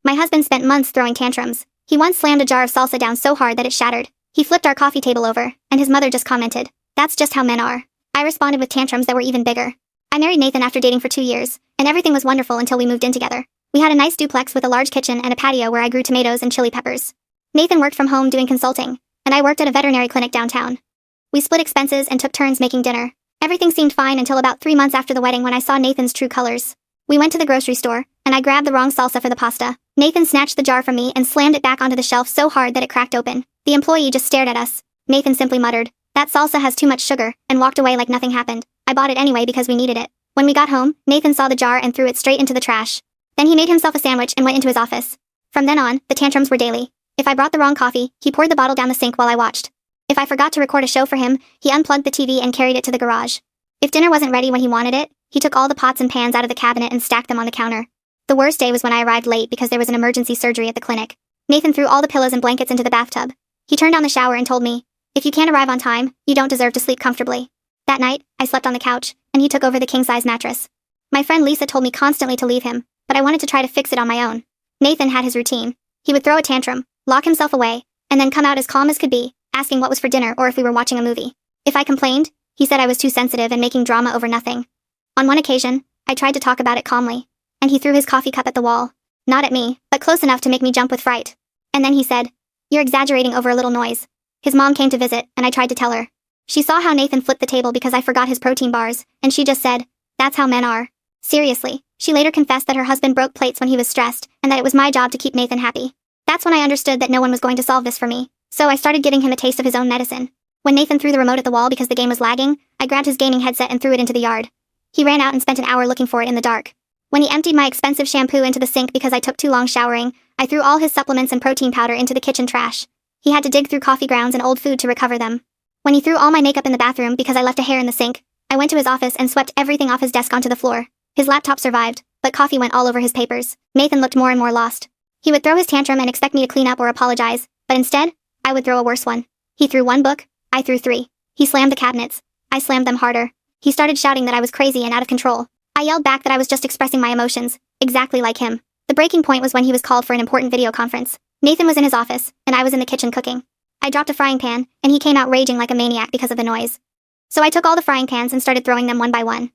My husband spent months throwing tantrums. He once slammed a jar of salsa down so hard that it shattered. He flipped our coffee table over, and his mother just commented, "That's just how men are." I responded with tantrums that were even bigger. I married Nathan after dating for 2 years, and everything was wonderful until we moved in together. We had a nice duplex with a large kitchen and a patio where I grew tomatoes and chili peppers. Nathan worked from home doing consulting, and I worked at a veterinary clinic downtown. We split expenses and took turns making dinner. Everything seemed fine until about 3 months after the wedding when I saw Nathan's true colors. We went to the grocery store, and I grabbed the wrong salsa for the pasta. Nathan snatched the jar from me and slammed it back onto the shelf so hard that it cracked open. The employee just stared at us. Nathan simply muttered, "That salsa has too much sugar," and walked away like nothing happened. I bought it anyway because we needed it. When we got home, Nathan saw the jar and threw it straight into the trash. Then he made himself a sandwich and went into his office. From then on, the tantrums were daily. If I brought the wrong coffee, he poured the bottle down the sink while I watched. If I forgot to record a show for him, he unplugged the TV and carried it to the garage. If dinner wasn't ready when he wanted it, he took all the pots and pans out of the cabinet and stacked them on the counter. The worst day was when I arrived late because there was an emergency surgery at the clinic. Nathan threw all the pillows and blankets into the bathtub. He turned on the shower and told me, "If you can't arrive on time, you don't deserve to sleep comfortably." That night, I slept on the couch, and he took over the king-size mattress. My friend Lisa told me constantly to leave him, but I wanted to try to fix it on my own. Nathan had his routine. He would throw a tantrum, lock himself away, and then come out as calm as could be, asking what was for dinner or if we were watching a movie. If I complained, he said I was too sensitive and making drama over nothing. On one occasion, I tried to talk about it calmly, and he threw his coffee cup at the wall. Not at me, but close enough to make me jump with fright. And then he said, "You're exaggerating over a little noise." His mom came to visit, and I tried to tell her. She saw how Nathan flipped the table because I forgot his protein bars, and she just said, "That's how men are." Seriously, she later confessed that her husband broke plates when he was stressed, and that it was my job to keep Nathan happy. That's when I understood that no one was going to solve this for me, so I started giving him a taste of his own medicine. When Nathan threw the remote at the wall because the game was lagging, I grabbed his gaming headset and threw it into the yard. He ran out and spent an hour looking for it in the dark. When he emptied my expensive shampoo into the sink because I took too long showering, I threw all his supplements and protein powder into the kitchen trash. He had to dig through coffee grounds and old food to recover them. When he threw all my makeup in the bathroom because I left a hair in the sink, I went to his office and swept everything off his desk onto the floor. His laptop survived, but coffee went all over his papers. Nathan looked more and more lost. He would throw his tantrum and expect me to clean up or apologize, but instead, I would throw a worse one. He threw one book, I threw 3. He slammed the cabinets. I slammed them harder. He started shouting that I was crazy and out of control. I yelled back that I was just expressing my emotions, exactly like him. The breaking point was when he was called for an important video conference. Nathan was in his office, and I was in the kitchen cooking. I dropped a frying pan, and he came out raging like a maniac because of the noise. So I took all the frying pans and started throwing them one by one.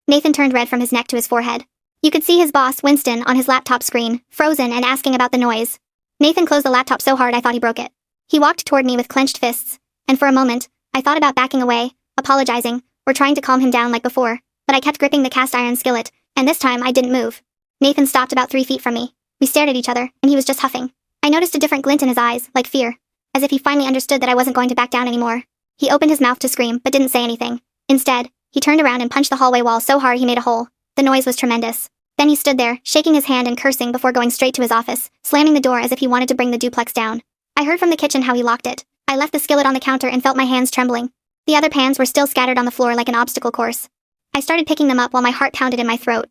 Nathan turned red from his neck to his forehead. You could see his boss, Winston, on his laptop screen, frozen and asking about the noise. Nathan closed the laptop so hard I thought he broke it. He walked toward me with clenched fists, and for a moment, I thought about backing away, apologizing, or trying to calm him down like before, but I kept gripping the cast iron skillet, and this time I didn't move. Nathan stopped about 3 feet from me. We stared at each other, and he was just huffing. I noticed a different glint in his eyes, like fear, as if he finally understood that I wasn't going to back down anymore. He opened his mouth to scream, but didn't say anything. Instead, he turned around and punched the hallway wall so hard he made a hole. The noise was tremendous. Then he stood there, shaking his hand and cursing before going straight to his office, slamming the door as if he wanted to bring the duplex down. I heard from the kitchen how he locked it. I left the skillet on the counter and felt my hands trembling. The other pans were still scattered on the floor like an obstacle course. I started picking them up while my heart pounded in my throat.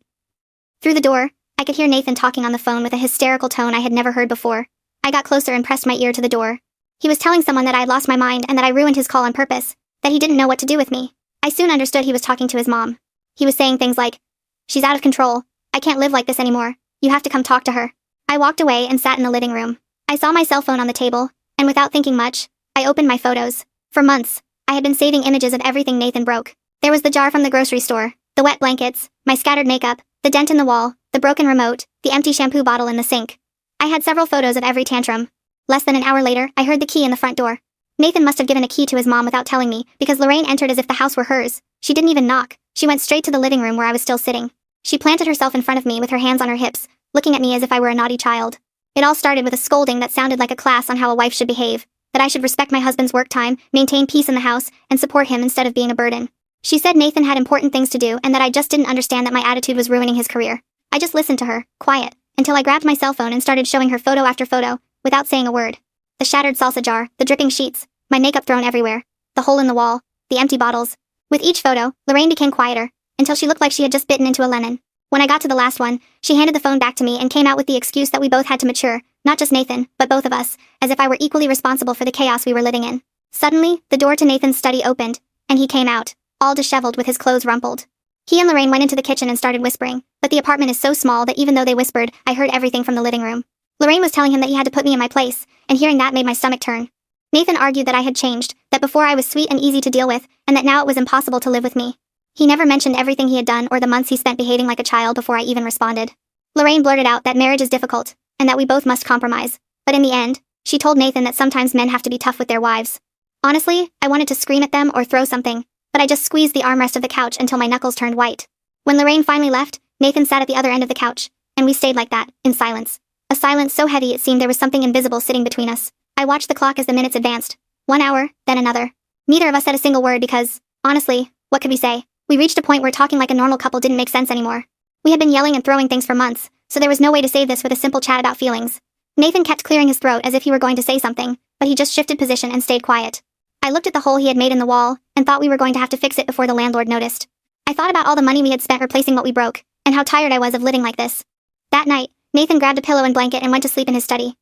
Through the door, I could hear Nathan talking on the phone with a hysterical tone I had never heard before. I got closer and pressed my ear to the door. He was telling someone that I had lost my mind and that I ruined his call on purpose, that he didn't know what to do with me. I soon understood he was talking to his mom. He was saying things like, "She's out of control. I can't live like this anymore. You have to come talk to her." I walked away and sat in the living room. I saw my cell phone on the table, and without thinking much, I opened my photos. For months, I had been saving images of everything Nathan broke. There was the jar from the grocery store, the wet blankets, my scattered makeup, the dent in the wall, the broken remote, the empty shampoo bottle in the sink. I had several photos of every tantrum. Less than an hour later, I heard the key in the front door. Nathan must have given a key to his mom without telling me, because Lorraine entered as if the house were hers. She didn't even knock. She went straight to the living room where I was still sitting. She planted herself in front of me with her hands on her hips, looking at me as if I were a naughty child. It all started with a scolding that sounded like a class on how a wife should behave, that I should respect my husband's work time, maintain peace in the house, and support him instead of being a burden. She said Nathan had important things to do and that I just didn't understand that my attitude was ruining his career. I just listened to her, quiet, until I grabbed my cell phone and started showing her photo after photo, without saying a word. The shattered salsa jar, the dripping sheets, my makeup thrown everywhere, the hole in the wall, the empty bottles. With each photo, Lorraine became quieter, until she looked like she had just bitten into a lemon. When I got to the last one, she handed the phone back to me and came out with the excuse that we both had to mature, not just Nathan, but both of us, as if I were equally responsible for the chaos we were living in. Suddenly, the door to Nathan's study opened, and he came out, all disheveled with his clothes rumpled. He and Lorraine went into the kitchen and started whispering, but the apartment is so small that even though they whispered, I heard everything from the living room. Lorraine was telling him that he had to put me in my place, and hearing that made my stomach turn. Nathan argued that I had changed, that before I was sweet and easy to deal with, and that now it was impossible to live with me. He never mentioned everything he had done or the months he spent behaving like a child before I even responded. Lorraine blurted out that marriage is difficult, and that we both must compromise. But in the end, she told Nathan that sometimes men have to be tough with their wives. Honestly, I wanted to scream at them or throw something, but I just squeezed the armrest of the couch until my knuckles turned white. When Lorraine finally left, Nathan sat at the other end of the couch, and we stayed like that, in silence. A silence so heavy it seemed there was something invisible sitting between us. I watched the clock as the minutes advanced. 1 hour, then another. Neither of us said a single word because, honestly, what could we say? We reached a point where talking like a normal couple didn't make sense anymore. We had been yelling and throwing things for months, so there was no way to save this with a simple chat about feelings. Nathan kept clearing his throat as if he were going to say something, but he just shifted position and stayed quiet. I looked at the hole he had made in the wall, and thought we were going to have to fix it before the landlord noticed. I thought about all the money we had spent replacing what we broke, and how tired I was of living like this. That night, Nathan grabbed a pillow and blanket and went to sleep in his study.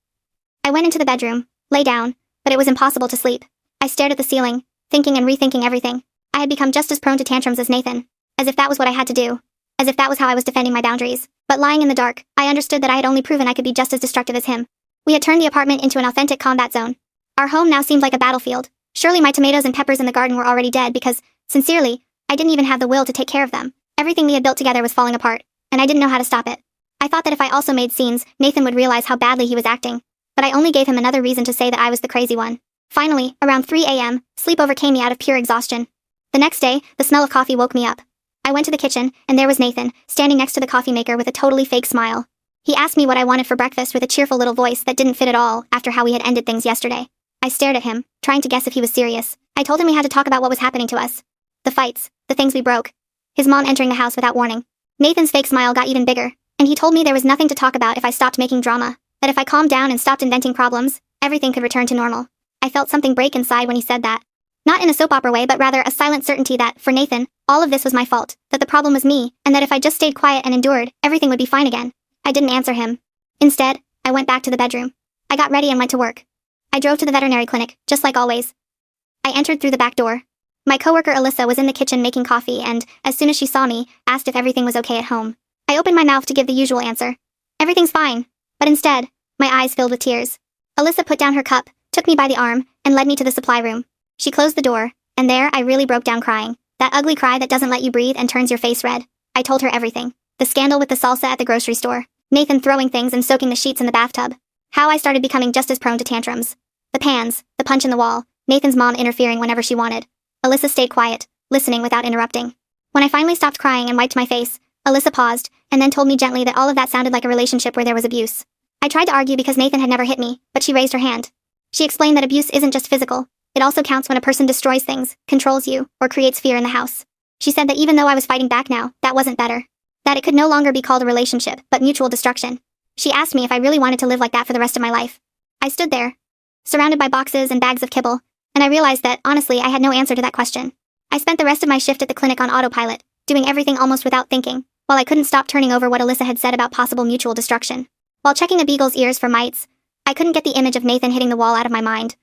I went into the bedroom, lay down, but it was impossible to sleep. I stared at the ceiling, thinking and rethinking everything. I had become just as prone to tantrums as Nathan. As if that was what I had to do. As if that was how I was defending my boundaries. But lying in the dark, I understood that I had only proven I could be just as destructive as him. We had turned the apartment into an authentic combat zone. Our home now seemed like a battlefield. Surely my tomatoes and peppers in the garden were already dead because, sincerely, I didn't even have the will to take care of them. Everything we had built together was falling apart, and I didn't know how to stop it. I thought that if I also made scenes, Nathan would realize how badly he was acting. But I only gave him another reason to say that I was the crazy one. Finally, around 3 a.m., sleep overcame me out of pure exhaustion. The next day, the smell of coffee woke me up. I went to the kitchen, and there was Nathan, standing next to the coffee maker with a totally fake smile. He asked me what I wanted for breakfast with a cheerful little voice that didn't fit at all after how we had ended things yesterday. I stared at him, trying to guess if he was serious. I told him we had to talk about what was happening to us. The fights, the things we broke. His mom entering the house without warning. Nathan's fake smile got even bigger, and he told me there was nothing to talk about if I stopped making drama, that if I calmed down and stopped inventing problems, everything could return to normal. I felt something break inside when he said that. Not in a soap opera way, but rather a silent certainty that, for Nathan, all of this was my fault, that the problem was me, and that if I just stayed quiet and endured, everything would be fine again. I didn't answer him. Instead, I went back to the bedroom. I got ready and went to work. I drove to the veterinary clinic, just like always. I entered through the back door. My coworker Alyssa was in the kitchen making coffee and, as soon as she saw me, asked if everything was okay at home. I opened my mouth to give the usual answer. Everything's fine. But instead, my eyes filled with tears. Alyssa put down her cup, took me by the arm, and led me to the supply room. She closed the door, and there I really broke down crying. That ugly cry that doesn't let you breathe and turns your face red. I told her everything. The scandal with the salsa at the grocery store. Nathan throwing things and soaking the sheets in the bathtub. How I started becoming just as prone to tantrums. The pans, the punch in the wall, Nathan's mom interfering whenever she wanted. Alyssa stayed quiet, listening without interrupting. When I finally stopped crying and wiped my face, Alyssa paused, and then told me gently that all of that sounded like a relationship where there was abuse. I tried to argue because Nathan had never hit me, but she raised her hand. She explained that abuse isn't just physical. It also counts when a person destroys things, controls you, or creates fear in the house. She said that even though I was fighting back now, that wasn't better. That it could no longer be called a relationship, but mutual destruction. She asked me if I really wanted to live like that for the rest of my life. I stood there, surrounded by boxes and bags of kibble, and I realized that, honestly, I had no answer to that question. I spent the rest of my shift at the clinic on autopilot, doing everything almost without thinking, while I couldn't stop turning over what Alyssa had said about possible mutual destruction. While checking a beagle's ears for mites, I couldn't get the image of Nathan hitting the wall out of my mind.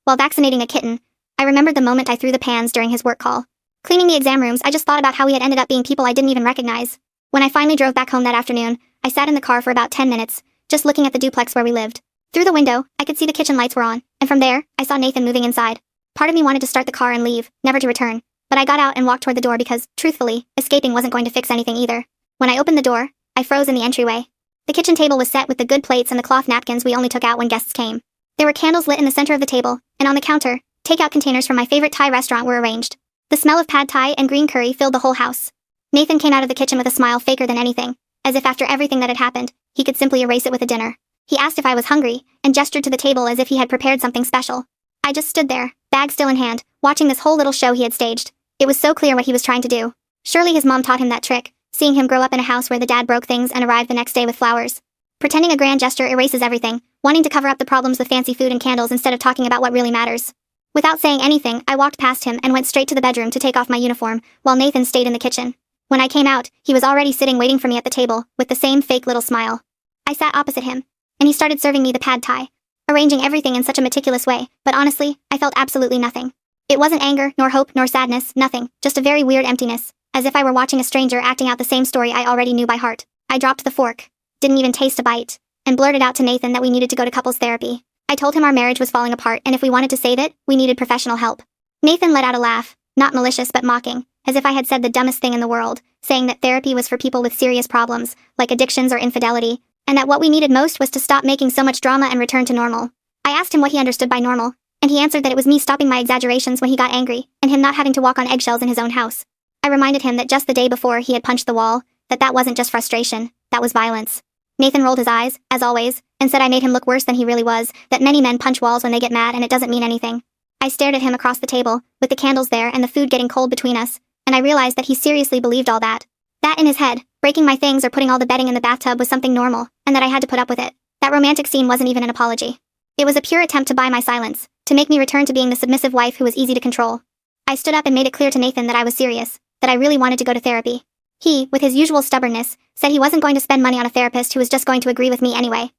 While vaccinating a kitten, I remembered the moment I threw the pans during his work call. Cleaning the exam rooms, I just thought about how we had ended up being people I didn't even recognize. When I finally drove back home that afternoon, I sat in the car for about 10 minutes, just looking at the duplex where we lived. Through the window, I could see the kitchen lights were on, and from there, I saw Nathan moving inside. Part of me wanted to start the car and leave, never to return, but I got out and walked toward the door because, truthfully, escaping wasn't going to fix anything either. When I opened the door, I froze in the entryway. The kitchen table was set with the good plates and the cloth napkins we only took out when guests came. There were candles lit in the center of the table, and on the counter, takeout containers from my favorite Thai restaurant were arranged. The smell of pad Thai and green curry filled the whole house. Nathan came out of the kitchen with a smile faker than anything, as if after everything that had happened, he could simply erase it with a dinner. He asked if I was hungry, and gestured to the table as if he had prepared something special. I just stood there, bag still in hand, watching this whole little show he had staged. It was so clear what he was trying to do. Surely his mom taught him that trick, seeing him grow up in a house where the dad broke things and arrived the next day with flowers. Pretending a grand gesture erases everything, wanting to cover up the problems with fancy food and candles instead of talking about what really matters. Without saying anything, I walked past him and went straight to the bedroom to take off my uniform, while Nathan stayed in the kitchen. When I came out, he was already sitting waiting for me at the table, with the same fake little smile. I sat opposite him, and he started serving me the pad Thai, arranging everything in such a meticulous way, but honestly, I felt absolutely nothing. It wasn't anger, nor hope, nor sadness, nothing, just a very weird emptiness, as if I were watching a stranger acting out the same story I already knew by heart. I dropped the fork. Didn't even taste a bite. and blurted out to Nathan that we needed to go to couples therapy. I told him our marriage was falling apart and if we wanted to save it, we needed professional help. Nathan let out a laugh, not malicious but mocking, as if I had said the dumbest thing in the world, saying that therapy was for people with serious problems, like addictions or infidelity, and that what we needed most was to stop making so much drama and return to normal. I asked him what he understood by normal, and he answered that it was me stopping my exaggerations when he got angry, and him not having to walk on eggshells in his own house. I reminded him that just the day before he had punched the wall, that wasn't just frustration, that was violence. Nathan rolled his eyes, as always, and said I made him look worse than he really was, that many men punch walls when they get mad and it doesn't mean anything. I stared at him across the table, with the candles there and the food getting cold between us, and I realized that he seriously believed all that. That in his head, breaking my things or putting all the bedding in the bathtub was something normal, and that I had to put up with it. That romantic scene wasn't even an apology. It was a pure attempt to buy my silence, to make me return to being the submissive wife who was easy to control. I stood up and made it clear to Nathan that I was serious, that I really wanted to go to therapy. He, with his usual stubbornness, said he wasn't going to spend money on a therapist who was just going to agree with me anyway.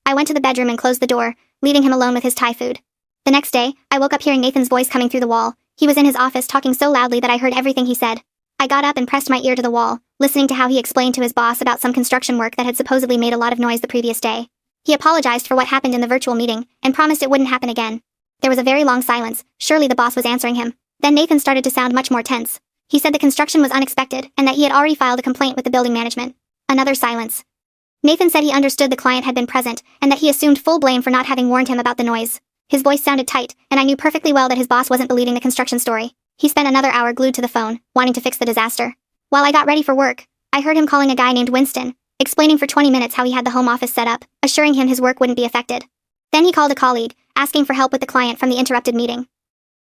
I went to the bedroom and closed the door, leaving him alone with his Thai food. The next day, I woke up hearing Nathan's voice coming through the wall. He was in his office talking so loudly that I heard everything he said. I got up and pressed my ear to the wall, listening to how he explained to his boss about some construction work that had supposedly made a lot of noise the previous day. He apologized for what happened in the virtual meeting, and promised it wouldn't happen again. There was a very long silence. Surely the boss was answering him. Then Nathan started to sound much more tense. He said the construction was unexpected, and that he had already filed a complaint with the building management. Another silence. Nathan said he understood the client had been present, and that he assumed full blame for not having warned him about the noise. His voice sounded tight, and I knew perfectly well that his boss wasn't believing the construction story. He spent another hour glued to the phone, wanting to fix the disaster. While I got ready for work, I heard him calling a guy named Winston, explaining for 20 minutes how he had the home office set up, assuring him his work wouldn't be affected. Then he called a colleague, asking for help with the client from the interrupted meeting.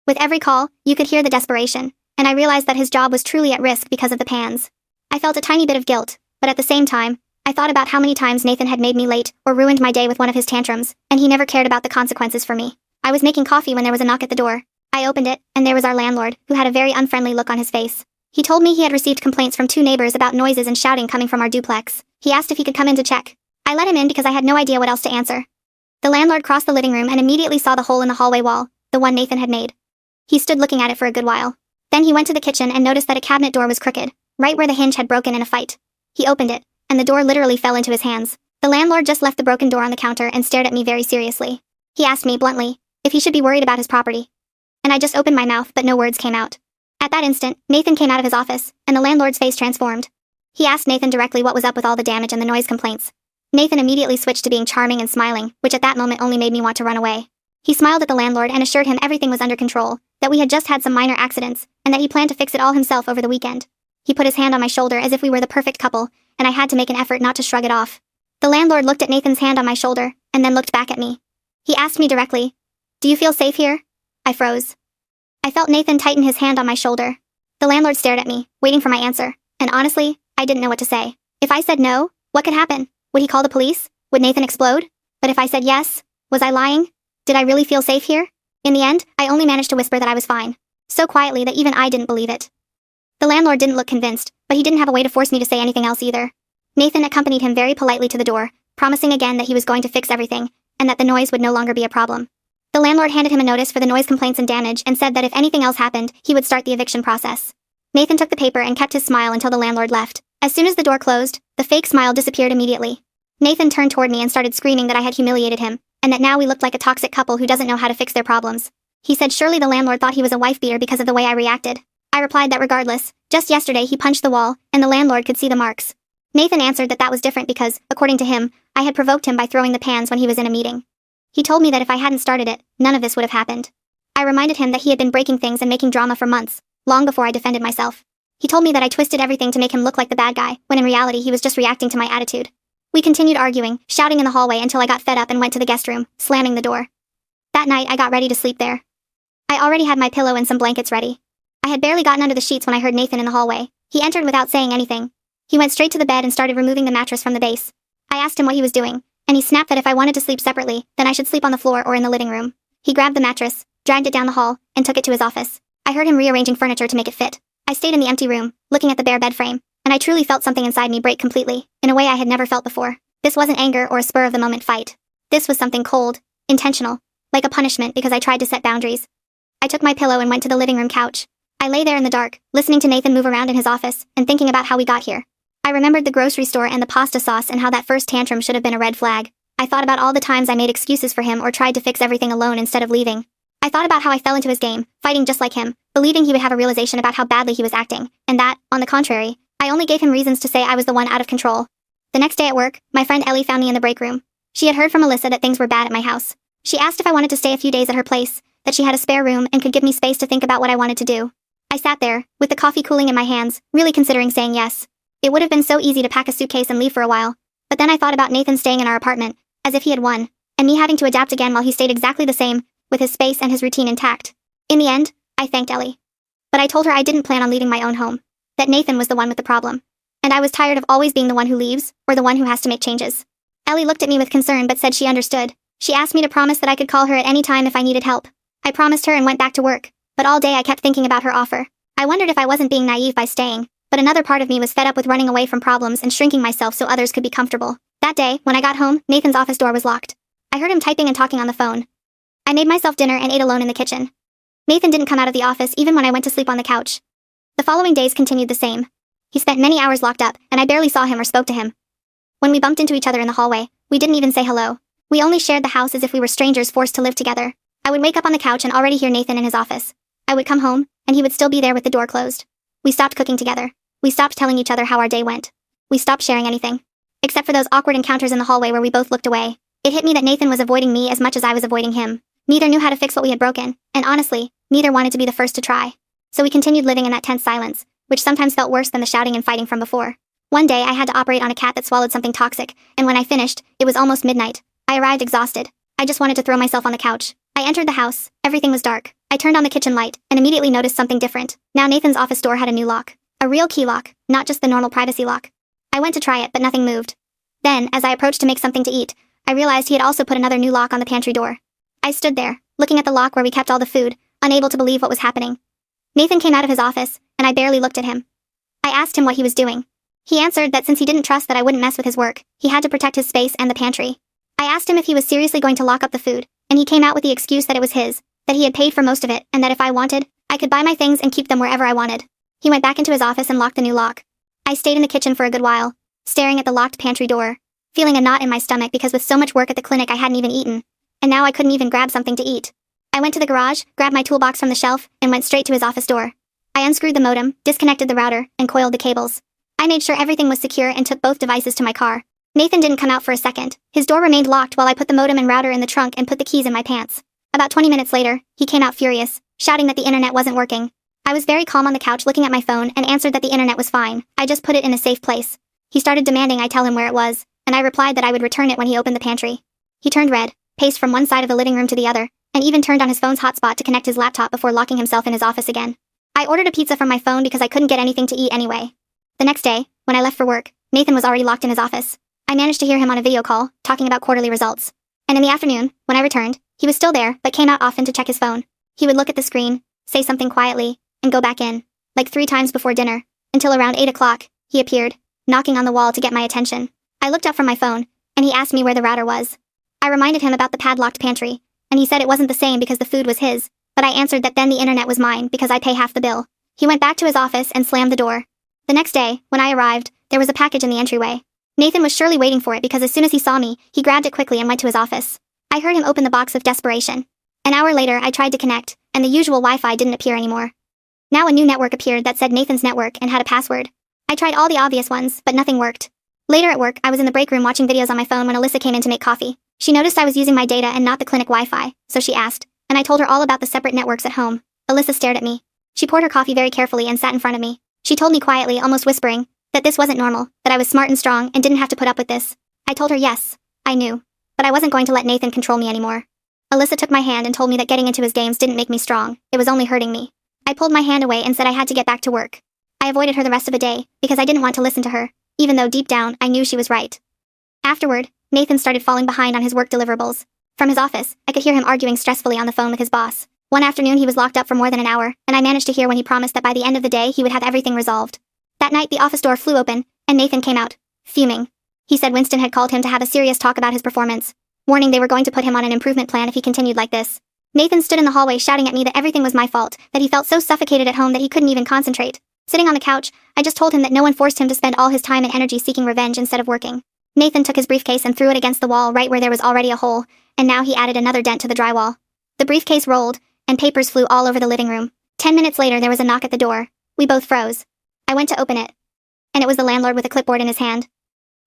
With every call, you could hear the desperation, and I realized that his job was truly at risk because of the pans. I felt a tiny bit of guilt, but at the same time, I thought about how many times Nathan had made me late or ruined my day with one of his tantrums, and he never cared about the consequences for me. I was making coffee when there was a knock at the door. I opened it, and there was our landlord, who had a very unfriendly look on his face. He told me he had received complaints from 2 neighbors about noises and shouting coming from our duplex. He asked if he could come in to check. I let him in because I had no idea what else to answer. The landlord crossed the living room and immediately saw the hole in the hallway wall, the one Nathan had made. He stood looking at it for a good while. Then he went to the kitchen and noticed that a cabinet door was crooked, right where the hinge had broken in a fight. He opened it, and the door literally fell into his hands. The landlord just left the broken door on the counter and stared at me very seriously. He asked me bluntly if he should be worried about his property. And I just opened my mouth, but no words came out. At that instant, Nathan came out of his office, and the landlord's face transformed. He asked Nathan directly what was up with all the damage and the noise complaints. Nathan immediately switched to being charming and smiling, which at that moment only made me want to run away. He smiled at the landlord and assured him everything was under control, that we had just had some minor accidents, and that he planned to fix it all himself over the weekend. He put his hand on my shoulder as if we were the perfect couple, and I had to make an effort not to shrug it off. The landlord looked at Nathan's hand on my shoulder, and then looked back at me. He asked me directly, "Do you feel safe here?" I froze. I felt Nathan tighten his hand on my shoulder. The landlord stared at me, waiting for my answer, and honestly, I didn't know what to say. If I said no, what could happen? Would he call the police? Would Nathan explode? But if I said yes, was I lying? Did I really feel safe here? In the end, I only managed to whisper that I was fine, so quietly that even I didn't believe it. The landlord didn't look convinced, but he didn't have a way to force me to say anything else either. Nathan accompanied him very politely to the door, promising again that he was going to fix everything, and that the noise would no longer be a problem. The landlord handed him a notice for the noise complaints and damage and said that if anything else happened, he would start the eviction process. Nathan took the paper and kept his smile until the landlord left. As soon as the door closed, the fake smile disappeared immediately. Nathan turned toward me and started screaming that I had humiliated him, and that now we looked like a toxic couple who doesn't know how to fix their problems. He said surely the landlord thought he was a wife-beater because of the way I reacted. I replied that regardless, just yesterday he punched the wall, and the landlord could see the marks. Nathan answered that was different because, according to him, I had provoked him by throwing the pans when he was in a meeting. He told me that if I hadn't started it, none of this would have happened. I reminded him that he had been breaking things and making drama for months, long before I defended myself. He told me that I twisted everything to make him look like the bad guy, when in reality he was just reacting to my attitude. We continued arguing, shouting in the hallway until I got fed up and went to the guest room, slamming the door. That night I got ready to sleep there. I already had my pillow and some blankets ready. I had barely gotten under the sheets when I heard Nathan in the hallway. He entered without saying anything. He went straight to the bed and started removing the mattress from the base. I asked him what he was doing, and he snapped that if I wanted to sleep separately, then I should sleep on the floor or in the living room. He grabbed the mattress, dragged it down the hall, and took it to his office. I heard him rearranging furniture to make it fit. I stayed in the empty room, looking at the bare bed frame, and I truly felt something inside me break completely, in a way I had never felt before. This wasn't anger or a spur-of-the-moment fight. This was something cold, intentional, like a punishment because I tried to set boundaries. I took my pillow and went to the living room couch. I lay there in the dark, listening to Nathan move around in his office, and thinking about how we got here. I remembered the grocery store and the pasta sauce and how that first tantrum should have been a red flag. I thought about all the times I made excuses for him or tried to fix everything alone instead of leaving. I thought about how I fell into his game, fighting just like him, believing he would have a realization about how badly he was acting, and that, on the contrary, I only gave him reasons to say I was the one out of control. The next day at work, my friend Ellie found me in the break room. She had heard from Alyssa that things were bad at my house. She asked if I wanted to stay a few days at her place, that she had a spare room and could give me space to think about what I wanted to do. I sat there, with the coffee cooling in my hands, really considering saying yes. It would have been so easy to pack a suitcase and leave for a while. But then I thought about Nathan staying in our apartment, as if he had won, and me having to adapt again while he stayed exactly the same, with his space and his routine intact. In the end, I thanked Ellie. But I told her I didn't plan on leaving my own home, that Nathan was the one with the problem. And I was tired of always being the one who leaves, or the one who has to make changes. Ellie looked at me with concern but said she understood. She asked me to promise that I could call her at any time if I needed help. I promised her and went back to work, but all day I kept thinking about her offer. I wondered if I wasn't being naive by staying, but another part of me was fed up with running away from problems and shrinking myself so others could be comfortable. That day, when I got home, Nathan's office door was locked. I heard him typing and talking on the phone. I made myself dinner and ate alone in the kitchen. Nathan didn't come out of the office even when I went to sleep on the couch. The following days continued the same. He spent many hours locked up, and I barely saw him or spoke to him. When we bumped into each other in the hallway, we didn't even say hello. We only shared the house as if we were strangers forced to live together. I would wake up on the couch and already hear Nathan in his office. I would come home, and he would still be there with the door closed. We stopped cooking together. We stopped telling each other how our day went. We stopped sharing anything. Except for those awkward encounters in the hallway where we both looked away. It hit me that Nathan was avoiding me as much as I was avoiding him. Neither knew how to fix what we had broken, and honestly, neither wanted to be the first to try. So we continued living in that tense silence, which sometimes felt worse than the shouting and fighting from before. One day I had to operate on a cat that swallowed something toxic, and when I finished, it was almost midnight. I arrived exhausted. I just wanted to throw myself on the couch. I entered the house. Everything was dark. I turned on the kitchen light, and immediately noticed something different. Now Nathan's office door had a new lock. A real key lock, not just the normal privacy lock. I went to try it, but nothing moved. Then, as I approached to make something to eat, I realized he had also put another new lock on the pantry door. I stood there, looking at the lock where we kept all the food, unable to believe what was happening. Nathan came out of his office, and I barely looked at him. I asked him what he was doing. He answered that since he didn't trust that I wouldn't mess with his work, he had to protect his space and the pantry. I asked him if he was seriously going to lock up the food, and he came out with the excuse that it was his, that he had paid for most of it, and that if I wanted, I could buy my things and keep them wherever I wanted. He went back into his office and locked the new lock. I stayed in the kitchen for a good while, staring at the locked pantry door, feeling a knot in my stomach because with so much work at the clinic I hadn't even eaten, and now I couldn't even grab something to eat. I went to the garage, grabbed my toolbox from the shelf, and went straight to his office door. I unscrewed the modem, disconnected the router, and coiled the cables. I made sure everything was secure and took both devices to my car. Nathan didn't come out for a second. His door remained locked while I put the modem and router in the trunk and put the keys in my pants. About 20 minutes later, he came out furious, shouting that the internet wasn't working. I was very calm on the couch looking at my phone and answered that the internet was fine. I just put it in a safe place. He started demanding I tell him where it was, and I replied that I would return it when he opened the pantry. He turned red, paced from one side of the living room to the other, and even turned on his phone's hotspot to connect his laptop before locking himself in his office again. I ordered a pizza from my phone because I couldn't get anything to eat anyway. The next day, when I left for work, Nathan was already locked in his office. I managed to hear him on a video call, talking about quarterly results. And in the afternoon, when I returned, he was still there, but came out often to check his phone. He would look at the screen, say something quietly, and go back in, like 3 times before dinner, until around 8 o'clock, he appeared, knocking on the wall to get my attention. I looked up from my phone, and he asked me where the router was. I reminded him about the padlocked pantry, and he said it wasn't the same because the food was his, but I answered that then the internet was mine because I pay half the bill. He went back to his office and slammed the door. The next day, when I arrived, there was a package in the entryway. Nathan was surely waiting for it because as soon as he saw me, he grabbed it quickly and went to his office. I heard him open the box with desperation. An hour later, I tried to connect, and the usual Wi-Fi didn't appear anymore. Now a new network appeared that said Nathan's network and had a password. I tried all the obvious ones, but nothing worked. Later at work, I was in the break room watching videos on my phone when Alyssa came in to make coffee. She noticed I was using my data and not the clinic Wi-Fi, so she asked, and I told her all about the separate networks at home. Alyssa stared at me. She poured her coffee very carefully and sat in front of me. She told me quietly, almost whispering, that this wasn't normal, that I was smart and strong and didn't have to put up with this. I told her yes, I knew, but I wasn't going to let Nathan control me anymore. Alyssa took my hand and told me that getting into his games didn't make me strong, it was only hurting me. I pulled my hand away and said I had to get back to work. I avoided her the rest of the day, because I didn't want to listen to her, even though deep down I knew she was right. Afterward, Nathan started falling behind on his work deliverables. From his office, I could hear him arguing stressfully on the phone with his boss. One afternoon he was locked up for more than an hour, and I managed to hear when he promised that by the end of the day he would have everything resolved. That night the office door flew open, and Nathan came out, fuming. He said Winston had called him to have a serious talk about his performance, warning they were going to put him on an improvement plan if he continued like this. Nathan stood in the hallway shouting at me that everything was my fault, that he felt so suffocated at home that he couldn't even concentrate. Sitting on the couch, I just told him that no one forced him to spend all his time and energy seeking revenge instead of working. Nathan took his briefcase and threw it against the wall right where there was already a hole, and now he added another dent to the drywall. The briefcase rolled, and papers flew all over the living room. 10 minutes later there was a knock at the door. We both froze. I went to open it. And it was the landlord with a clipboard in his hand,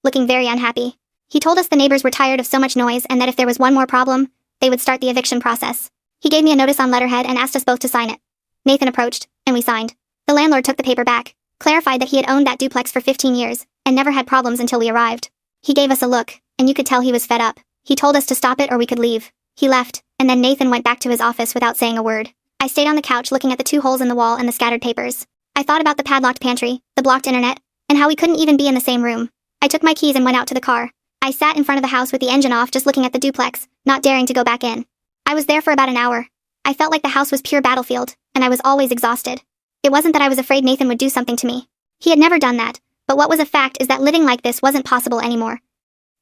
looking very unhappy. He told us the neighbors were tired of so much noise and that if there was one more problem, they would start the eviction process. He gave me a notice on letterhead and asked us both to sign it. Nathan approached, and we signed. The landlord took the paper back, clarified that he had owned that duplex for 15 years, and never had problems until we arrived. He gave us a look, and you could tell he was fed up. He told us to stop it or we could leave. He left, and then Nathan went back to his office without saying a word. I stayed on the couch looking at the 2 holes in the wall and the scattered papers. I thought about the padlocked pantry, the blocked internet, and how we couldn't even be in the same room. I took my keys and went out to the car. I sat in front of the house with the engine off just looking at the duplex, not daring to go back in. I was there for about an hour. I felt like the house was pure battlefield, and I was always exhausted. It wasn't that I was afraid Nathan would do something to me. He had never done that, but what was a fact is that living like this wasn't possible anymore.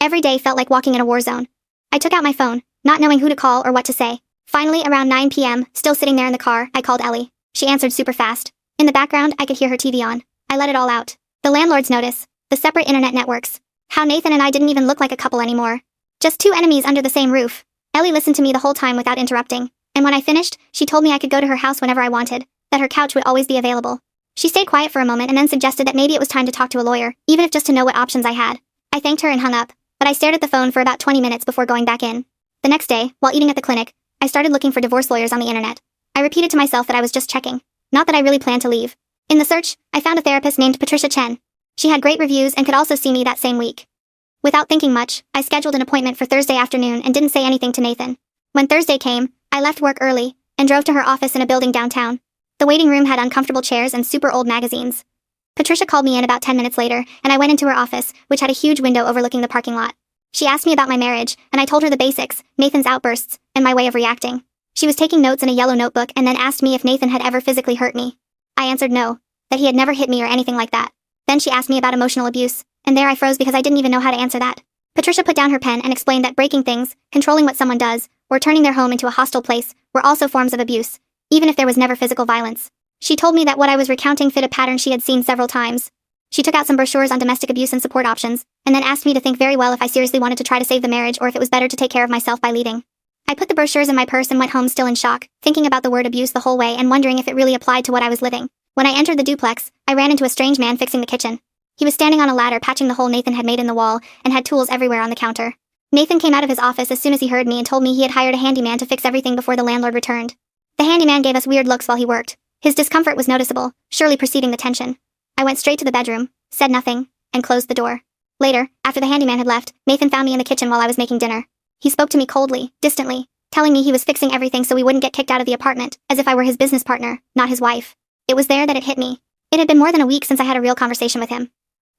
Every day felt like walking in a war zone. I took out my phone, not knowing who to call or what to say. Finally, around 9 p.m., still sitting there in the car, I called Ellie. She answered super fast. In the background, I could hear her TV on. I let it all out. The landlord's notice, the separate internet networks, how Nathan and I didn't even look like a couple anymore. Just 2 enemies under the same roof. Ellie listened to me the whole time without interrupting, and when I finished, she told me I could go to her house whenever I wanted, that her couch would always be available. She stayed quiet for a moment and then suggested that maybe it was time to talk to a lawyer, even if just to know what options I had. I thanked her and hung up, but I stared at the phone for about 20 minutes before going back in. The next day, while eating at the clinic, I started looking for divorce lawyers on the internet. I repeated to myself that I was just checking, not that I really planned to leave. In the search, I found a therapist named Patricia Chen. She had great reviews and could also see me that same week. Without thinking much, I scheduled an appointment for Thursday afternoon and didn't say anything to Nathan. When Thursday came, I left work early and drove to her office in a building downtown. The waiting room had uncomfortable chairs and super old magazines. Patricia called me in about 10 minutes later, and I went into her office, which had a huge window overlooking the parking lot. She asked me about my marriage, and I told her the basics, Nathan's outbursts, and my way of reacting. She was taking notes in a yellow notebook and then asked me if Nathan had ever physically hurt me. I answered no, that he had never hit me or anything like that. Then she asked me about emotional abuse, and there I froze because I didn't even know how to answer that. Patricia put down her pen and explained that breaking things, controlling what someone does, or turning their home into a hostile place, were also forms of abuse, even if there was never physical violence. She told me that what I was recounting fit a pattern she had seen several times. She took out some brochures on domestic abuse and support options, and then asked me to think very well if I seriously wanted to try to save the marriage or if it was better to take care of myself by leaving. I put the brochures in my purse and went home still in shock, thinking about the word abuse the whole way and wondering if it really applied to what I was living. When I entered the duplex, I ran into a strange man fixing the kitchen. He was standing on a ladder patching the hole Nathan had made in the wall and had tools everywhere on the counter. Nathan came out of his office as soon as he heard me and told me he had hired a handyman to fix everything before the landlord returned. The handyman gave us weird looks while he worked. His discomfort was noticeable, surely preceding the tension. I went straight to the bedroom, said nothing, and closed the door. Later, after the handyman had left, Nathan found me in the kitchen while I was making dinner. He spoke to me coldly, distantly, telling me he was fixing everything so we wouldn't get kicked out of the apartment, as if I were his business partner, not his wife. It was there that it hit me. It had been more than a week since I had a real conversation with him.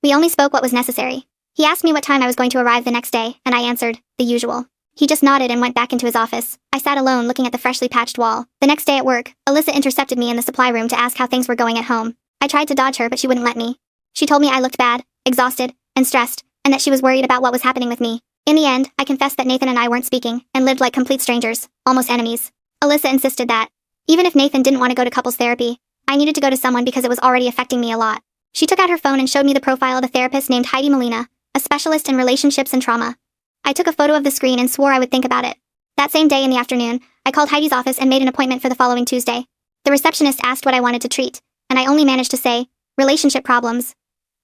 We only spoke what was necessary. He asked me what time I was going to arrive the next day, and I answered, the usual. He just nodded and went back into his office. I sat alone looking at the freshly patched wall. The next day at work, Alyssa intercepted me in the supply room to ask how things were going at home. I tried to dodge her, but she wouldn't let me. She told me I looked bad, exhausted, and stressed, and that she was worried about what was happening with me. In the end, I confessed that Nathan and I weren't speaking, and lived like complete strangers, almost enemies. Alyssa insisted that, even if Nathan didn't want to go to couples therapy, I needed to go to someone because it was already affecting me a lot. She took out her phone and showed me the profile of a therapist named Heidi Molina, a specialist in relationships and trauma. I took a photo of the screen and swore I would think about it. That same day in the afternoon, I called Heidi's office and made an appointment for the following Tuesday. The receptionist asked what I wanted to treat, and I only managed to say, relationship problems.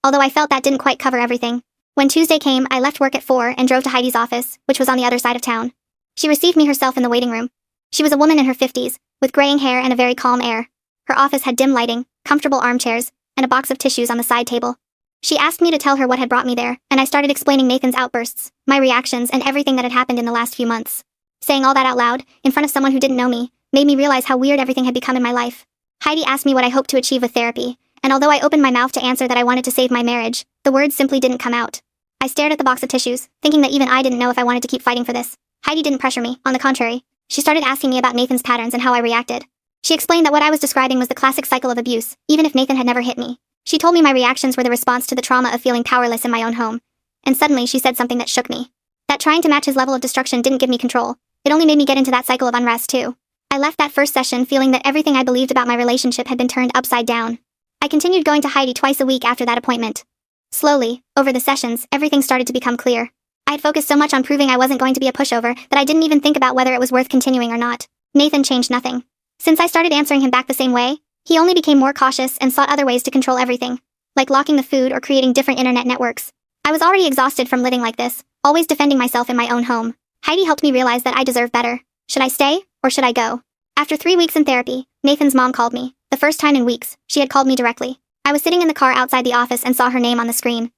Although I felt that didn't quite cover everything. When Tuesday came, I left work at 4 and drove to Heidi's office, which was on the other side of town. She received me herself in the waiting room. She was a woman in her 50s, with graying hair and a very calm air. Her office had dim lighting, comfortable armchairs, and a box of tissues on the side table. She asked me to tell her what had brought me there, and I started explaining Nathan's outbursts, my reactions, and everything that had happened in the last few months. Saying all that out loud, in front of someone who didn't know me, made me realize how weird everything had become in my life. Heidi asked me what I hoped to achieve with therapy, and although I opened my mouth to answer that I wanted to save my marriage, the words simply didn't come out. I stared at the box of tissues, thinking that even I didn't know if I wanted to keep fighting for this. Heidi didn't pressure me, on the contrary. She started asking me about Nathan's patterns and how I reacted. She explained that what I was describing was the classic cycle of abuse, even if Nathan had never hit me. She told me my reactions were the response to the trauma of feeling powerless in my own home. And suddenly she said something that shook me. That trying to match his level of destruction didn't give me control. It only made me get into that cycle of unrest too. I left that first session feeling that everything I believed about my relationship had been turned upside down. I continued going to Heidi twice a week after that appointment. Slowly, over the sessions, everything started to become clear. I had focused so much on proving I wasn't going to be a pushover that I didn't even think about whether it was worth continuing or not. Nathan changed nothing. Since I started answering him back the same way, he only became more cautious and sought other ways to control everything, like locking the food or creating different internet networks. I was already exhausted from living like this, always defending myself in my own home. Heidi helped me realize that I deserve better. Should I stay, or should I go? After 3 weeks in therapy, Nathan's mom called me. The first time in weeks, she had called me directly. I was sitting in the car outside the office and saw her name on the screen.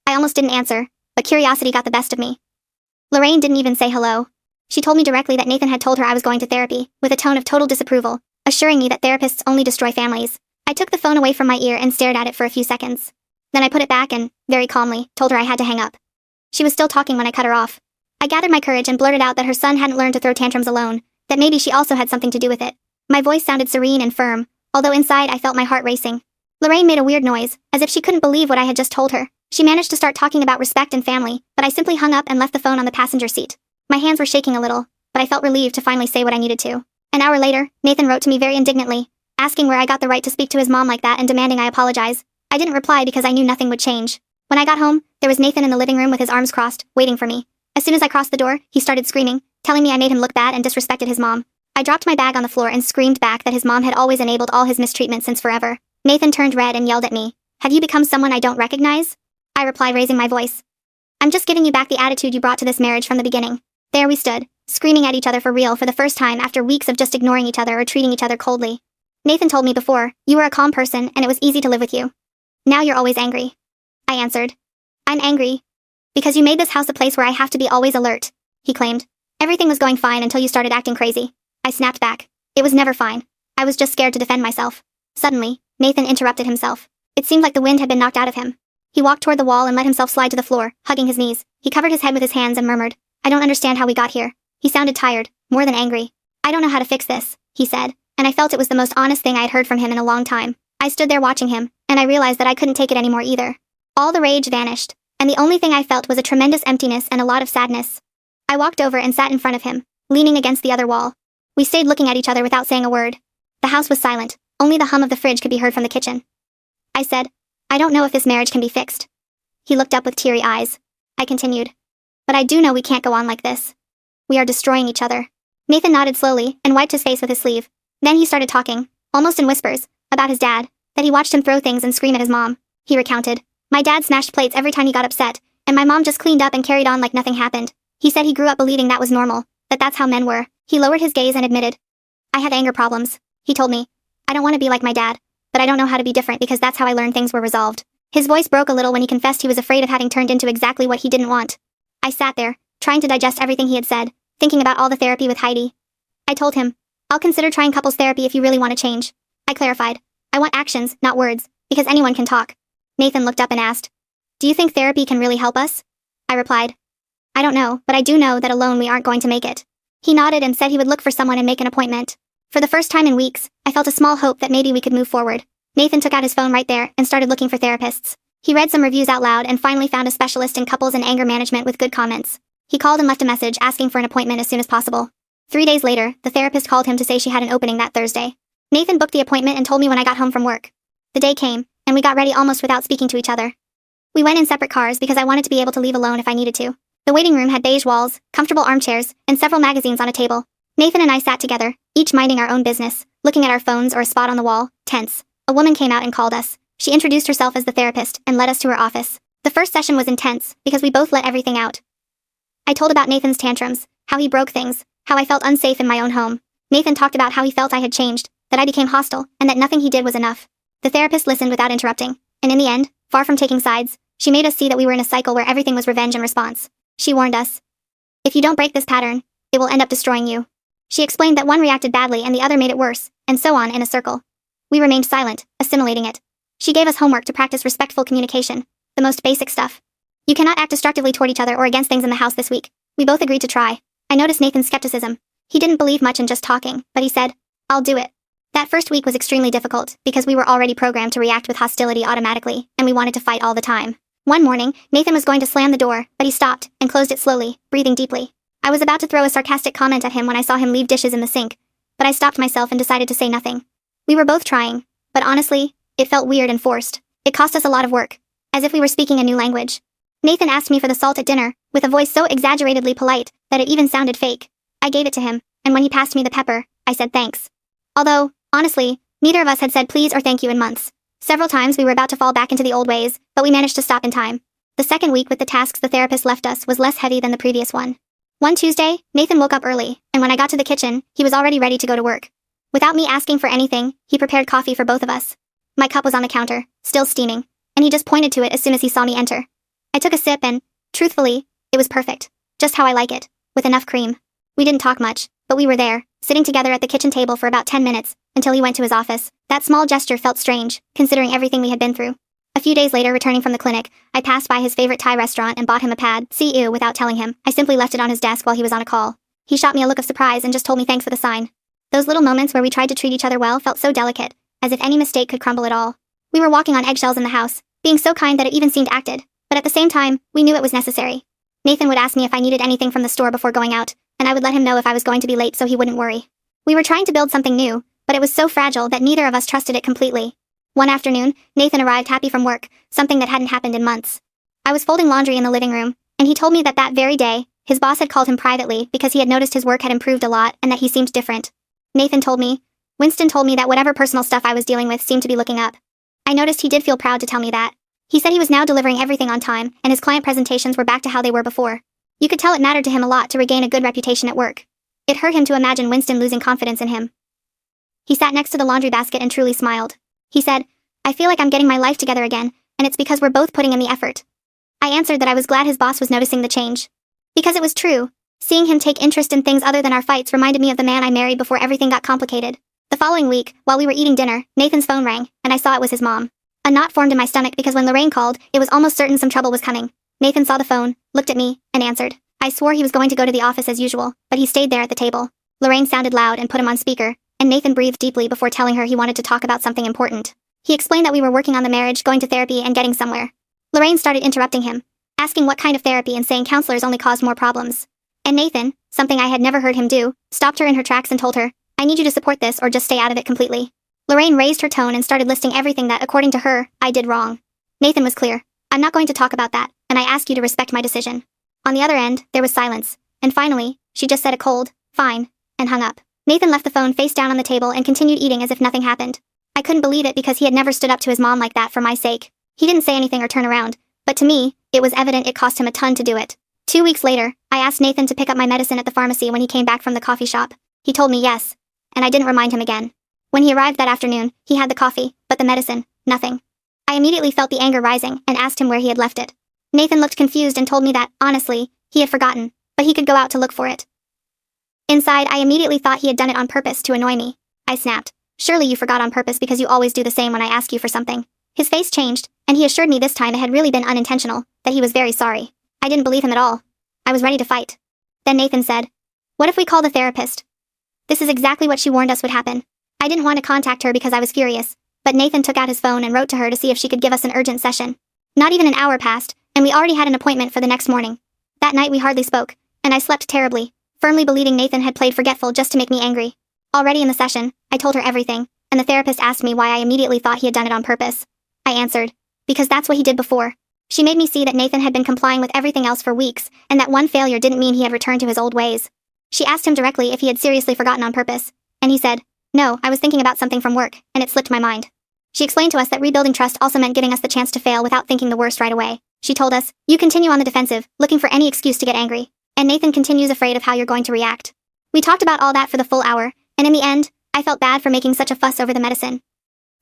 I almost didn't answer, but curiosity got the best of me. Lorraine didn't even say hello. She told me directly that Nathan had told her I was going to therapy, with a tone of total disapproval, assuring me that therapists only destroy families. I took the phone away from my ear and stared at it for a few seconds. Then I put it back and, very calmly, told her I had to hang up. She was still talking when I cut her off. I gathered my courage and blurted out that her son hadn't learned to throw tantrums alone, that maybe she also had something to do with it. My voice sounded serene and firm, although inside I felt my heart racing. Lorraine made a weird noise, as if she couldn't believe what I had just told her. She managed to start talking about respect and family, but I simply hung up and left the phone on the passenger seat. My hands were shaking a little, but I felt relieved to finally say what I needed to. An hour later, Nathan wrote to me very indignantly, asking where I got the right to speak to his mom like that and demanding I apologize. I didn't reply because I knew nothing would change. When I got home, there was Nathan in the living room with his arms crossed, waiting for me. As soon as I crossed the door, he started screaming, telling me I made him look bad and disrespected his mom. I dropped my bag on the floor and screamed back that his mom had always enabled all his mistreatment since forever. Nathan turned red and yelled at me. Have you become someone I don't recognize? I replied, raising my voice. I'm just giving you back the attitude you brought to this marriage from the beginning. There we stood, screaming at each other for real for the first time after weeks of just ignoring each other or treating each other coldly. Nathan told me before, you were a calm person and it was easy to live with you. Now you're always angry. I answered. I'm angry. Because you made this house a place where I have to be always alert, he claimed. Everything was going fine until you started acting crazy. I snapped back. It was never fine. I was just scared to defend myself. Suddenly, Nathan interrupted himself. It seemed like the wind had been knocked out of him. He walked toward the wall and let himself slide to the floor, hugging his knees. He covered his head with his hands and murmured, I don't understand how we got here. He sounded tired, more than angry. I don't know how to fix this, he said, and I felt it was the most honest thing I had heard from him in a long time. I stood there watching him, and I realized that I couldn't take it anymore either. All the rage vanished, and the only thing I felt was a tremendous emptiness and a lot of sadness. I walked over and sat in front of him, leaning against the other wall. We stayed looking at each other without saying a word. The house was silent, only the hum of the fridge could be heard from the kitchen. I said, I don't know if this marriage can be fixed. He looked up with teary eyes. I continued, but I do know we can't go on like this. We are destroying each other. Nathan nodded slowly and wiped his face with his sleeve. Then he started talking, almost in whispers, about his dad, that he watched him throw things and scream at his mom. He recounted, my dad smashed plates every time he got upset, and my mom just cleaned up and carried on like nothing happened. He said he grew up believing that was normal, that that's how men were. He lowered his gaze and admitted, I have anger problems. He told me, I don't want to be like my dad, but I don't know how to be different because that's how I learned things were resolved. His voice broke a little when he confessed he was afraid of having turned into exactly what he didn't want. I sat there, trying to digest everything he had said, thinking about all the therapy with Heidi. I told him, I'll consider trying couples therapy if you really want to change. I clarified, I want actions, not words, because anyone can talk. Nathan looked up and asked, do you think therapy can really help us? I replied, I don't know, but I do know that alone we aren't going to make it. He nodded and said he would look for someone and make an appointment. For the first time in weeks, I felt a small hope that maybe we could move forward. Nathan took out his phone right there and started looking for therapists. He read some reviews out loud and finally found a specialist in couples and anger management with good comments. He called and left a message asking for an appointment as soon as possible. 3 days later, the therapist called him to say she had an opening that Thursday. Nathan booked the appointment and told me when I got home from work. The day came, and we got ready almost without speaking to each other. We went in separate cars because I wanted to be able to leave alone if I needed to. The waiting room had beige walls, comfortable armchairs, and several magazines on a table. Nathan and I sat together, each minding our own business, looking at our phones or a spot on the wall, tense. A woman came out and called us. She introduced herself as the therapist and led us to her office. The first session was intense because we both let everything out. I told about Nathan's tantrums, how he broke things, how I felt unsafe in my own home. Nathan talked about how he felt I had changed, that I became hostile, and that nothing he did was enough. The therapist listened without interrupting, and in the end, far from taking sides, she made us see that we were in a cycle where everything was revenge and response. She warned us, if you don't break this pattern, it will end up destroying you. She explained that one reacted badly and the other made it worse, and so on in a circle. We remained silent, assimilating it. She gave us homework to practice respectful communication, the most basic stuff. You cannot act destructively toward each other or against things in the house this week. We both agreed to try. I noticed Nathan's skepticism. He didn't believe much in just talking, but he said, I'll do it. That first week was extremely difficult because we were already programmed to react with hostility automatically, and we wanted to fight all the time. One morning, Nathan was going to slam the door, but he stopped and closed it slowly, breathing deeply. I was about to throw a sarcastic comment at him when I saw him leave dishes in the sink, but I stopped myself and decided to say nothing. We were both trying, but honestly, it felt weird and forced. It cost us a lot of work. as if we were speaking a new language. Nathan asked me for the salt at dinner, with a voice so exaggeratedly polite that it even sounded fake. I gave it to him, and when he passed me the pepper, I said thanks. Although, honestly, neither of us had said please or thank you in months. Several times we were about to fall back into the old ways, but we managed to stop in time. The second week with the tasks the therapist left us was less heavy than the previous one. One Tuesday, Nathan woke up early, and when I got to the kitchen, he was already ready to go to work. Without me asking for anything, he prepared coffee for both of us. My cup was on the counter, still steaming, and he just pointed to it as soon as he saw me enter. I took a sip and, truthfully, it was perfect. Just how I like it, with enough cream. We didn't talk much, but we were there, sitting together at the kitchen table for about 10 minutes, until he went to his office. That small gesture felt strange, considering everything we had been through. A few days later, returning from the clinic, I passed by his favorite Thai restaurant and bought him a pad, see ew, without telling him. I simply left it on his desk while he was on a call. He shot me a look of surprise and just told me thanks with a sign. Those little moments where we tried to treat each other well felt so delicate, as if any mistake could crumble it all. We were walking on eggshells in the house, being so kind that it even seemed acted, but at the same time, we knew it was necessary. Nathan would ask me if I needed anything from the store before going out, and I would let him know if I was going to be late so he wouldn't worry. We were trying to build something new, but it was so fragile that neither of us trusted it completely. One afternoon, Nathan arrived happy from work, something that hadn't happened in months. I was folding laundry in the living room, and he told me that that very day, his boss had called him privately because he had noticed his work had improved a lot and that he seemed different. Winston told me that whatever personal stuff I was dealing with seemed to be looking up. I noticed he did feel proud to tell me that. He said he was now delivering everything on time, and his client presentations were back to how they were before. You could tell it mattered to him a lot to regain a good reputation at work. It hurt him to imagine Winston losing confidence in him. He sat next to the laundry basket and truly smiled. He said, "I feel like I'm getting my life together again, and it's because we're both putting in the effort." I answered that I was glad his boss was noticing the change. Because it was true. Seeing him take interest in things other than our fights reminded me of the man I married before everything got complicated. The following week, while we were eating dinner, Nathan's phone rang, and I saw it was his mom. A knot formed in my stomach because when Lorraine called, it was almost certain some trouble was coming. Nathan saw the phone, looked at me, and answered. I swore he was going to go to the office as usual, but he stayed there at the table. Lorraine sounded loud and put him on speaker, and Nathan breathed deeply before telling her he wanted to talk about something important. He explained that we were working on the marriage, going to therapy, and getting somewhere. Lorraine started interrupting him, asking what kind of therapy and saying counselors only caused more problems. And Nathan, something I had never heard him do, stopped her in her tracks and told her, I need you to support this or just stay out of it completely. Lorraine raised her tone and started listing everything that, according to her, I did wrong. Nathan was clear. I'm not going to talk about that, and I ask you to respect my decision. On the other end, there was silence, and finally, she just said a cold, fine, and hung up. Nathan left the phone face down on the table and continued eating as if nothing happened. I couldn't believe it because he had never stood up to his mom like that for my sake. He didn't say anything or turn around, but to me, it was evident it cost him a ton to do it. 2 weeks later, I asked Nathan to pick up my medicine at the pharmacy when he came back from the coffee shop. He told me yes, and I didn't remind him again. When he arrived that afternoon, he had the coffee, but the medicine, nothing. I immediately felt the anger rising and asked him where he had left it. Nathan looked confused and told me that, honestly, he had forgotten, but he could go out to look for it. Inside, I immediately thought he had done it on purpose to annoy me. I snapped. Surely you forgot on purpose because you always do the same when I ask you for something. His face changed, and he assured me this time it had really been unintentional, that he was very sorry. I didn't believe him at all. I was ready to fight. Then Nathan said, what if we call the therapist? This is exactly what she warned us would happen. I didn't want to contact her because I was furious, but Nathan took out his phone and wrote to her to see if she could give us an urgent session. Not even an hour passed, and we already had an appointment for the next morning. That night we hardly spoke, and I slept terribly, firmly believing Nathan had played forgetful just to make me angry. Already in the session, I told her everything, and the therapist asked me why I immediately thought he had done it on purpose. I answered, because that's what he did before. She made me see that Nathan had been complying with everything else for weeks, and that one failure didn't mean he had returned to his old ways. She asked him directly if he had seriously forgotten on purpose, and he said, no, I was thinking about something from work, and it slipped my mind. She explained to us that rebuilding trust also meant giving us the chance to fail without thinking the worst right away. She told us, you continue on the defensive, looking for any excuse to get angry, and Nathan continues afraid of how you're going to react. We talked about all that for the full hour, and in the end, I felt bad for making such a fuss over the medicine.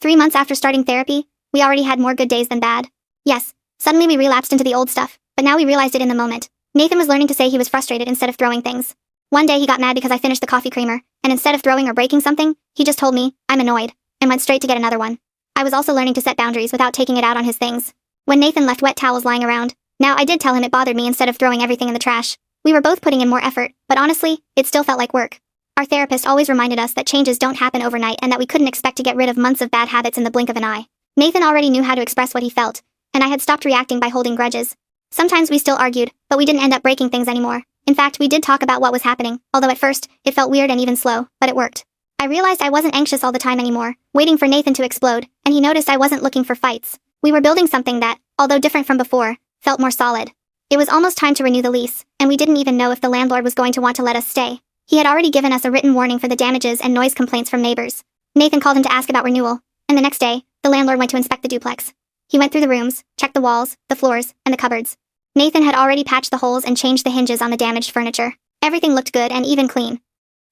3 months after starting therapy, we already had more good days than bad. Yes, suddenly we relapsed into the old stuff, but now we realized it in the moment. Nathan was learning to say he was frustrated instead of throwing things. One day he got mad because I finished the coffee creamer, and instead of throwing or breaking something, he just told me, I'm annoyed, and went straight to get another one. I was also learning to set boundaries without taking it out on his things. When Nathan left wet towels lying around, now I did tell him it bothered me instead of throwing everything in the trash. We were both putting in more effort, but honestly, it still felt like work. Our therapist always reminded us that changes don't happen overnight and that we couldn't expect to get rid of months of bad habits in the blink of an eye. Nathan already knew how to express what he felt, and I had stopped reacting by holding grudges. Sometimes we still argued, but we didn't end up breaking things anymore. In fact, we did talk about what was happening, although at first, it felt weird and even slow, but it worked. I realized I wasn't anxious all the time anymore, waiting for Nathan to explode, and he noticed I wasn't looking for fights. We were building something that, although different from before, felt more solid. It was almost time to renew the lease, and we didn't even know if the landlord was going to want to let us stay. He had already given us a written warning for the damages and noise complaints from neighbors. Nathan called him to ask about renewal, and the next day, the landlord went to inspect the duplex. He went through the rooms, checked the walls, the floors, and the cupboards. Nathan had already patched the holes and changed the hinges on the damaged furniture. Everything looked good and even clean.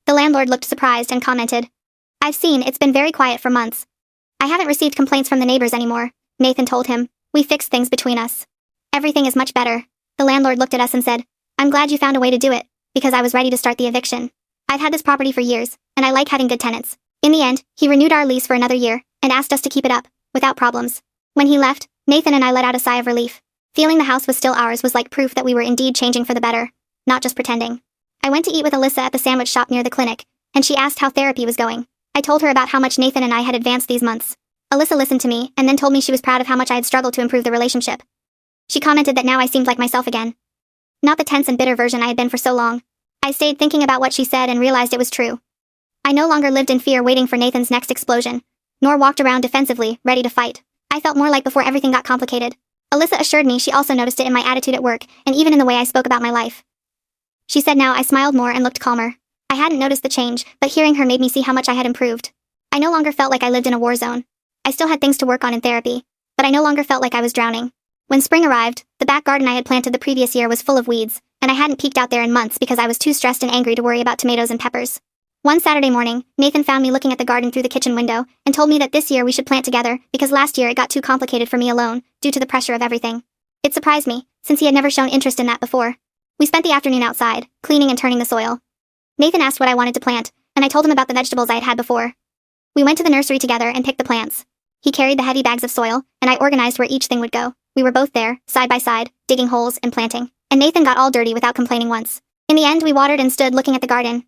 The landlord looked surprised and commented, "I've seen it's been very quiet for months." "I haven't received complaints from the neighbors anymore," Nathan told him. "We fixed things between us. Everything is much better." The landlord looked at us and said, "I'm glad you found a way to do it, because I was ready to start the eviction. I've had this property for years, and I like having good tenants." In the end, he renewed our lease for another year, and asked us to keep it up, without problems. When he left, Nathan and I let out a sigh of relief. Feeling the house was still ours was like proof that we were indeed changing for the better, not just pretending. I went to eat with Alyssa at the sandwich shop near the clinic, and she asked how therapy was going. I told her about how much Nathan and I had advanced these months. Alyssa listened to me, and then told me she was proud of how much I had struggled to improve the relationship. She commented that now I seemed like myself again. Not the tense and bitter version I had been for so long. I stayed thinking about what she said and realized it was true. I no longer lived in fear waiting for Nathan's next explosion, nor walked around defensively, ready to fight. I felt more like before everything got complicated. Alyssa assured me she also noticed it in my attitude at work, and even in the way I spoke about my life. She said now I smiled more and looked calmer. I hadn't noticed the change, but hearing her made me see how much I had improved. I no longer felt like I lived in a war zone. I still had things to work on in therapy, but I no longer felt like I was drowning. When spring arrived, the back garden I had planted the previous year was full of weeds, and I hadn't peeked out there in months because I was too stressed and angry to worry about tomatoes and peppers. One Saturday morning, Nathan found me looking at the garden through the kitchen window, and told me that this year we should plant together, because last year it got too complicated for me alone, due to the pressure of everything. It surprised me, since he had never shown interest in that before. We spent the afternoon outside, cleaning and turning the soil. Nathan asked what I wanted to plant, and I told him about the vegetables I had had before. We went to the nursery together and picked the plants. He carried the heavy bags of soil, and I organized where each thing would go. We were both there, side by side, digging holes and planting, and Nathan got all dirty without complaining once. In the end, we watered and stood looking at the garden.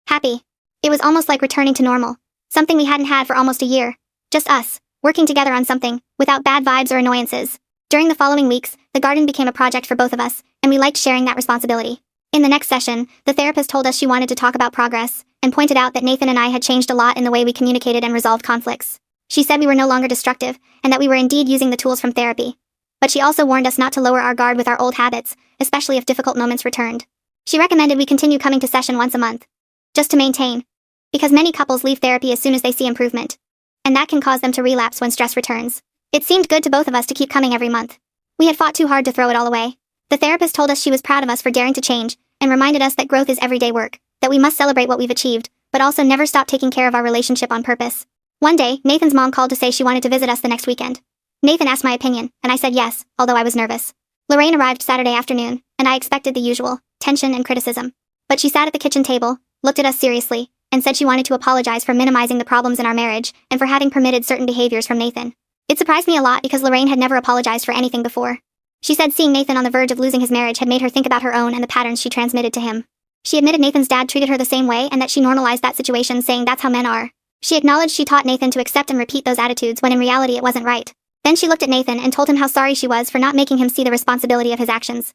Happy. It was almost like returning to normal. Something we hadn't had for almost a year. Just us, working together on something, without bad vibes or annoyances. During the following weeks, the garden became a project for both of us, and we liked sharing that responsibility. In the next session, the therapist told us she wanted to talk about progress, and pointed out that Nathan and I had changed a lot in the way we communicated and resolved conflicts. She said we were no longer destructive, and that we were indeed using the tools from therapy. But she also warned us not to lower our guard with our old habits, especially if difficult moments returned. She recommended we continue coming to session once a month. Just to maintain. Because many couples leave therapy as soon as they see improvement. And that can cause them to relapse when stress returns. It seemed good to both of us to keep coming every month. We had fought too hard to throw it all away. The therapist told us she was proud of us for daring to change, and reminded us that growth is everyday work, that we must celebrate what we've achieved, but also never stop taking care of our relationship on purpose. One day, Nathan's mom called to say she wanted to visit us the next weekend. Nathan asked my opinion, and I said yes, although I was nervous. Lorraine arrived Saturday afternoon, and I expected the usual, tension and criticism. But she sat at the kitchen table, looked at us seriously, and said she wanted to apologize for minimizing the problems in our marriage, and for having permitted certain behaviors from Nathan. It surprised me a lot because Lorraine had never apologized for anything before. She said seeing Nathan on the verge of losing his marriage had made her think about her own and the patterns she transmitted to him. She admitted Nathan's dad treated her the same way and that she normalized that situation, saying that's how men are. She acknowledged she taught Nathan to accept and repeat those attitudes when in reality it wasn't right. Then she looked at Nathan and told him how sorry she was for not making him see the responsibility of his actions.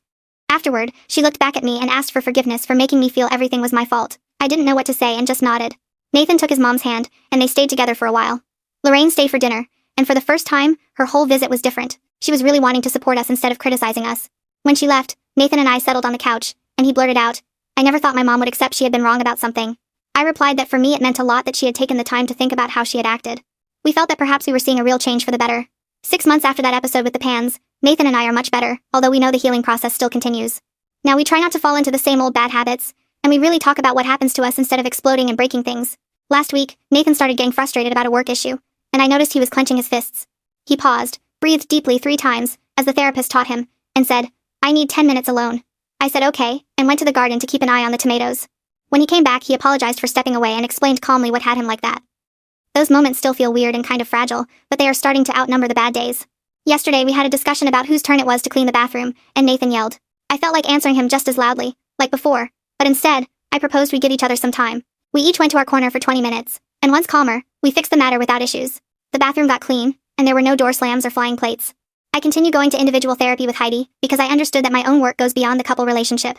Afterward, she looked back at me and asked for forgiveness for making me feel everything was my fault. I didn't know what to say and just nodded. Nathan took his mom's hand, and they stayed together for a while. Lorraine stayed for dinner, and for the first time, her whole visit was different. She was really wanting to support us instead of criticizing us. When she left, Nathan and I settled on the couch, and he blurted out, "I never thought my mom would accept she had been wrong about something." I replied that for me it meant a lot that she had taken the time to think about how she had acted. We felt that perhaps we were seeing a real change for the better. 6 months after that episode with the pans, Nathan and I are much better, although we know the healing process still continues. Now we try not to fall into the same old bad habits, and we really talk about what happens to us instead of exploding and breaking things. Last week, Nathan started getting frustrated about a work issue, and I noticed he was clenching his fists. He paused, breathed deeply 3 times, as the therapist taught him, and said, "I need 10 minutes alone." I said okay, and went to the garden to keep an eye on the tomatoes. When he came back, he apologized for stepping away and explained calmly what had him like that. Those moments still feel weird and kind of fragile, but they are starting to outnumber the bad days. Yesterday we had a discussion about whose turn it was to clean the bathroom, and Nathan yelled. I felt like answering him just as loudly, like before, but instead, I proposed we give each other some time. We each went to our corner for 20 minutes, and once calmer, we fixed the matter without issues. The bathroom got clean, and there were no door slams or flying plates. I continue going to individual therapy with Heidi, because I understood that my own work goes beyond the couple relationship.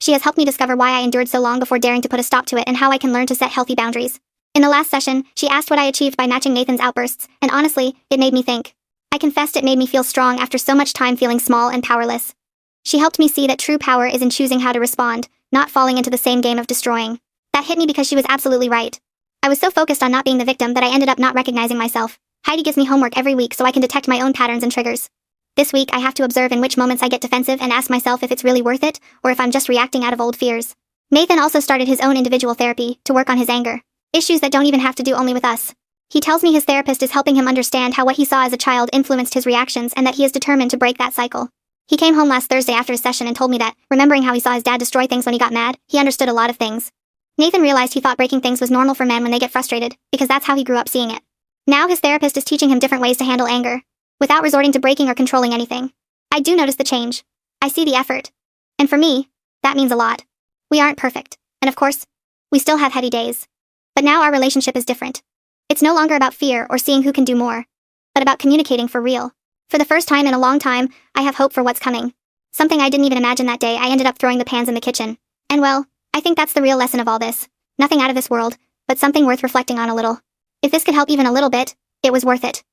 She has helped me discover why I endured so long before daring to put a stop to it and how I can learn to set healthy boundaries. In the last session, she asked what I achieved by matching Nathan's outbursts, and honestly, it made me think. I I confessed it made me feel strong after so much time feeling small and powerless. She helped me see that true power is in choosing how to respond, not falling into the same game of destroying. That hit me because she was absolutely right. I was so focused on not being the victim that I ended up not recognizing myself. Heidi gives me homework every week so I can detect my own patterns and triggers. This week, I have to observe in which moments I get defensive and ask myself if it's really worth it, or if I'm just reacting out of old fears. Nathan also started his own individual therapy to work on his anger. Issues that don't even have to do only with us. He tells me his therapist is helping him understand how what he saw as a child influenced his reactions and that he is determined to break that cycle. He came home last Thursday after his session and told me that, remembering how he saw his dad destroy things when he got mad, he understood a lot of things. Nathan realized he thought breaking things was normal for men when they get frustrated, because that's how he grew up seeing it. Now his therapist is teaching him different ways to handle anger, without resorting to breaking or controlling anything. I do notice the change. I see the effort. And for me, that means a lot. We aren't perfect, and of course, we still have heady days. But now our relationship is different. It's no longer about fear or seeing who can do more, but about communicating for real. For the first time in a long time, I have hope for what's coming. Something I didn't even imagine that day. I ended up throwing the pans in the kitchen. And well, I think that's the real lesson of all this. Nothing out of this world, but something worth reflecting on a little. If this could help even a little bit, it was worth it.